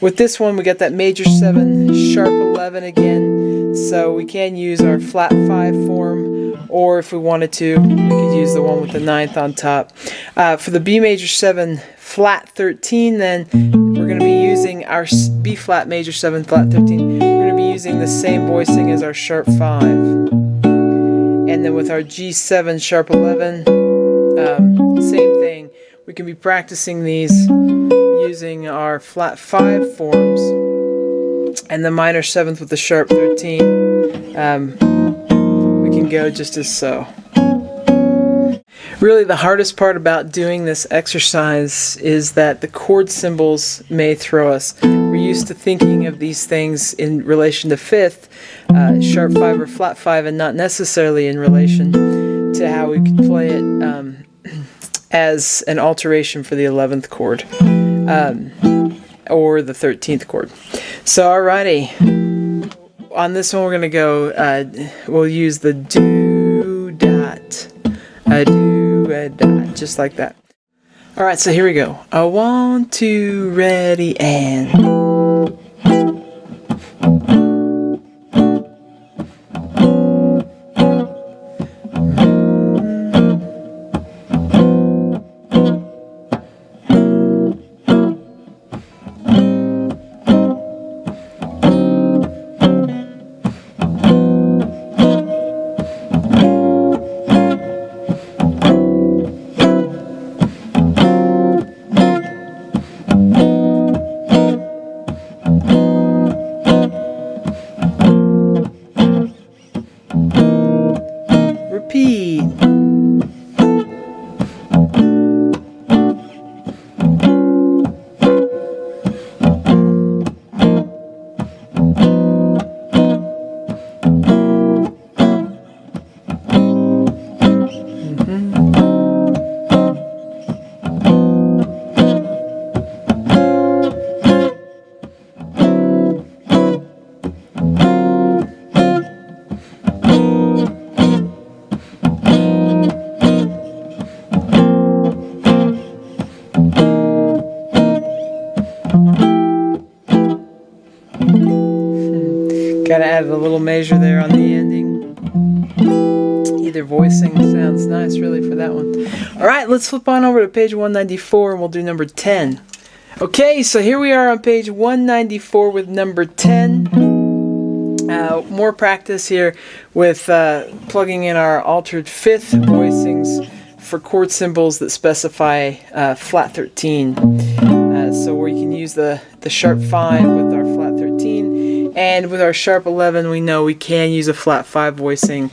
With this one, we got that major 7, sharp 11 again. So we can use our flat 5 form, or if we wanted to, we could use the one with the 9th on top. For the B major 7, flat 13, then we're going to be using our B flat major 7, flat 13. We're going to be using the same voicing as our sharp 5. And then with our G7, sharp 11, same thing. We can be practicing these using our flat 5 forms and the minor 7th with the sharp 13. We can go just as so. Really, the hardest part about doing this exercise is that the chord symbols may throw us. We're used to thinking of these things in relation to 5th, sharp 5 or flat 5, and not necessarily in relation to how we could play it as an alteration for the 11th chord or the 13th chord. So alrighty, on this one we're going to go, we'll use the do, dot, a do, a dot, just like that. Alright, so here we go. I want to, ready, and. Gotta add a little measure there on the ending. Either voicing sounds nice really for that one. Alright, let's flip on over to page 194 and we'll do number 10. Okay, so here we are on page 194 with number 10. More practice here with plugging in our altered 5th voicings for chord symbols that specify flat 13. So where you can use the sharp 5 with our flat 13, and with our sharp 11 we know we can use a flat 5 voicing.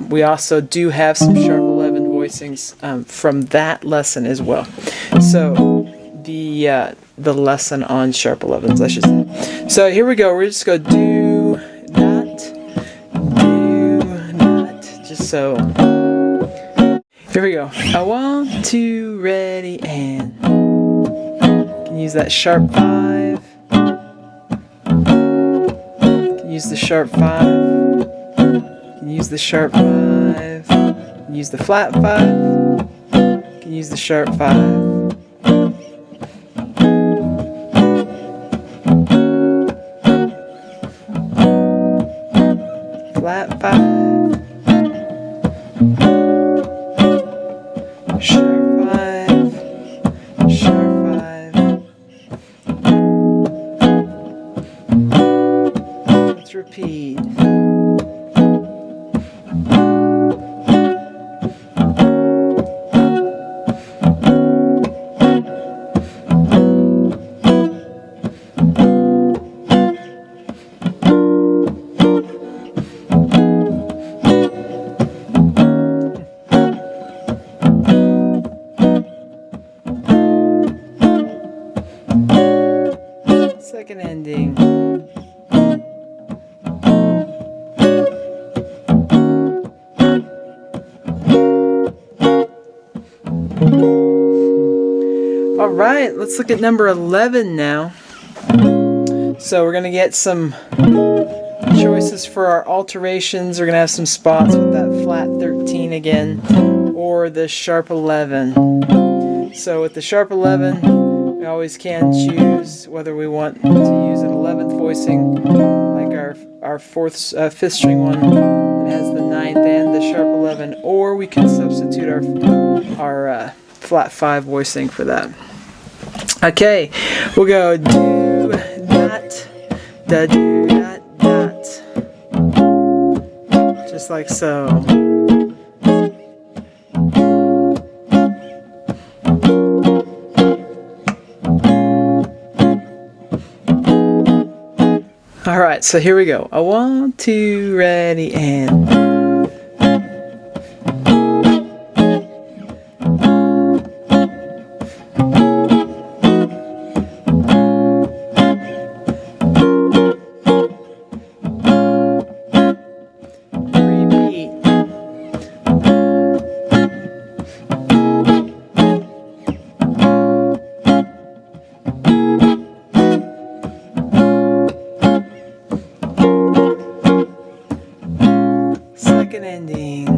We also do have some sharp 11 voicings from that lesson as well. So the lesson on sharp 11s, I should say. So here we go. We're just going to do not, just so. Here we go. I want to, ready, and. You can use that sharp 5. You can use the sharp 5. You can use the sharp 5. You can use the flat 5. You can use the sharp 5. Flat 5, sharp 5, sharp 5. Let's repeat. Second ending. All right, let's look at number 11 now. So we're going to get some choices for our alterations. We're going to have some spots with that flat 13 again, or the sharp 11. So with the sharp 11, we always can choose whether we want to use an 11th voicing, like our fifth string one that has the 9th and the sharp 11, or we can substitute our flat 5 voicing for that. Okay, we'll go do dot, da do dot dot, just like so. Alright, so here we go. I want to, ready, and. Repeat. Second ending.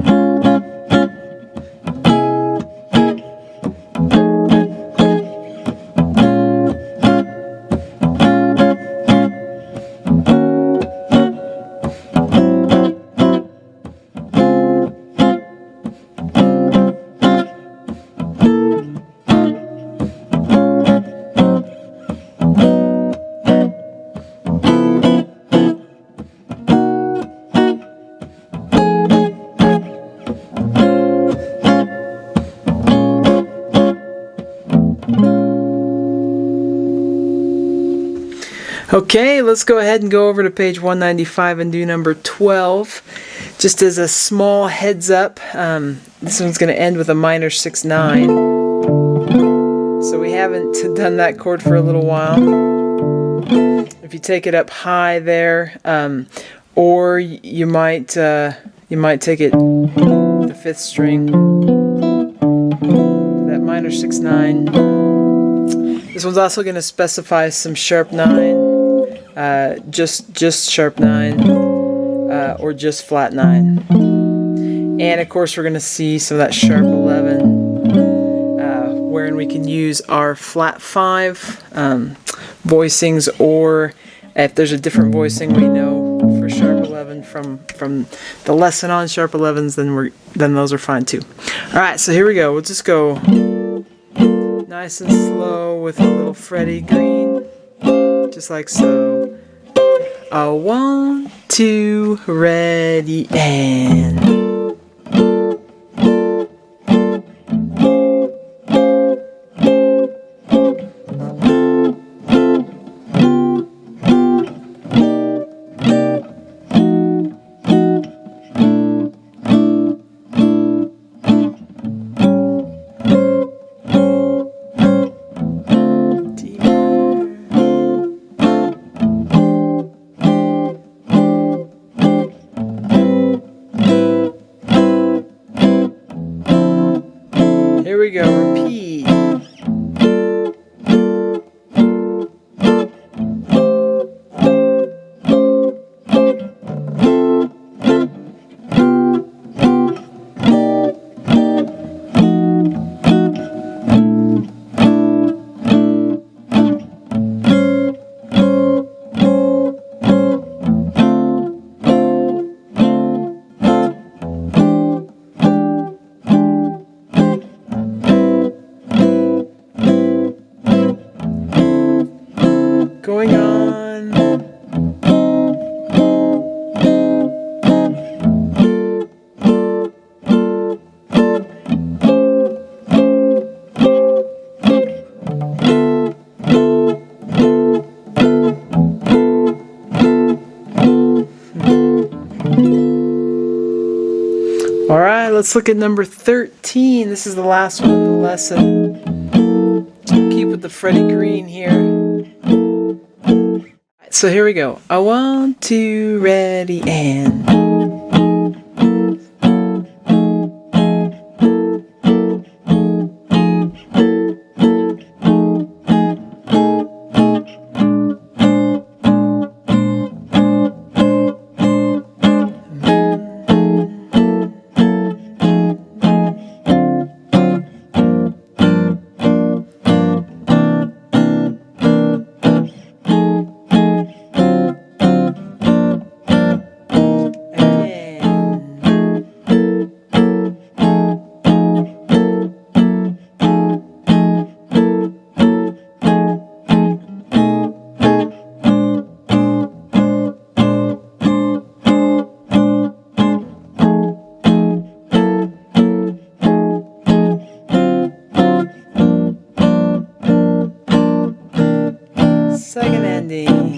Okay, let's go ahead and go over to page 195 and do number 12. Just as a small heads up, this one's going to end with a minor 6/9. So we haven't done that chord for a little while. If you take it up high there, or you might take it the 5th string, that minor 6/9. This one's also going to specify some sharp 9. Just sharp 9, or just flat 9. And of course we're going to see some of that sharp 11, wherein we can use our flat 5 voicings, or if there's a different voicing we know for sharp 11 from the lesson on sharp 11s, then those are fine too. Alright, so here we go. We'll just go nice and slow with a little fretty green. Just like so. I want to, ready, and. Here we go, repeat. Going on. All right, let's look at number 13. This is the last one in the lesson. Keep with the Freddie Green here. So here we go. 1, 2, ready, and. Second ending.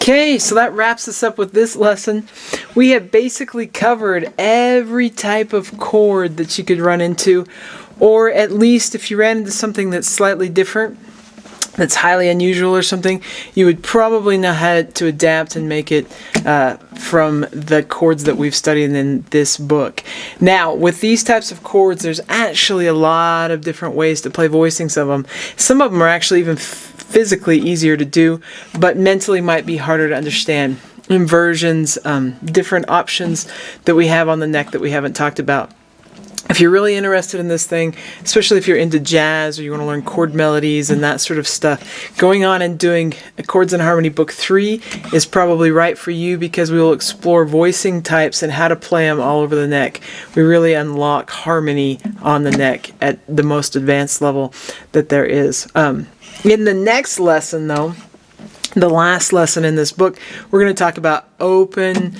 Okay, so that wraps us up with this lesson. We have basically covered every type of chord that you could run into, or at least if you ran into something that's slightly different, that's highly unusual or something, you would probably know how to adapt and make it from the chords that we've studied in this book. Now, with these types of chords, there's actually a lot of different ways to play voicings of them. Some of them are actually even physically easier to do, but mentally might be harder to understand. Inversions, different options that we have on the neck that we haven't talked about. If you're really interested in this thing, especially if you're into jazz or you want to learn chord melodies and that sort of stuff, going on and doing Chords and Harmony Book 3 is probably right for you, because we will explore voicing types and how to play them all over the neck. We really unlock harmony on the neck at the most advanced level that there is. In the next lesson, though, the last lesson in this book, we're going to talk about open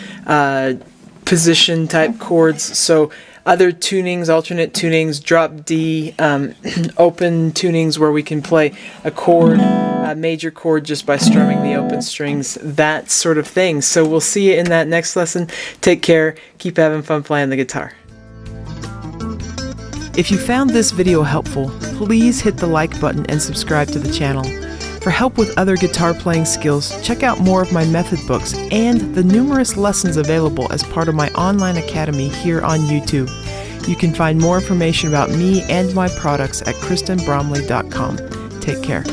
position type chords. So other tunings, alternate tunings, drop D, open tunings where we can play a chord, a major chord just by strumming the open strings, that sort of thing. So we'll see you in that next lesson. Take care. Keep having fun playing the guitar. If you found this video helpful, please hit the like button and subscribe to the channel. For help with other guitar playing skills, check out more of my method books and the numerous lessons available as part of my online academy here on YouTube. You can find more information about me and my products at kristenbromley.com. Take care.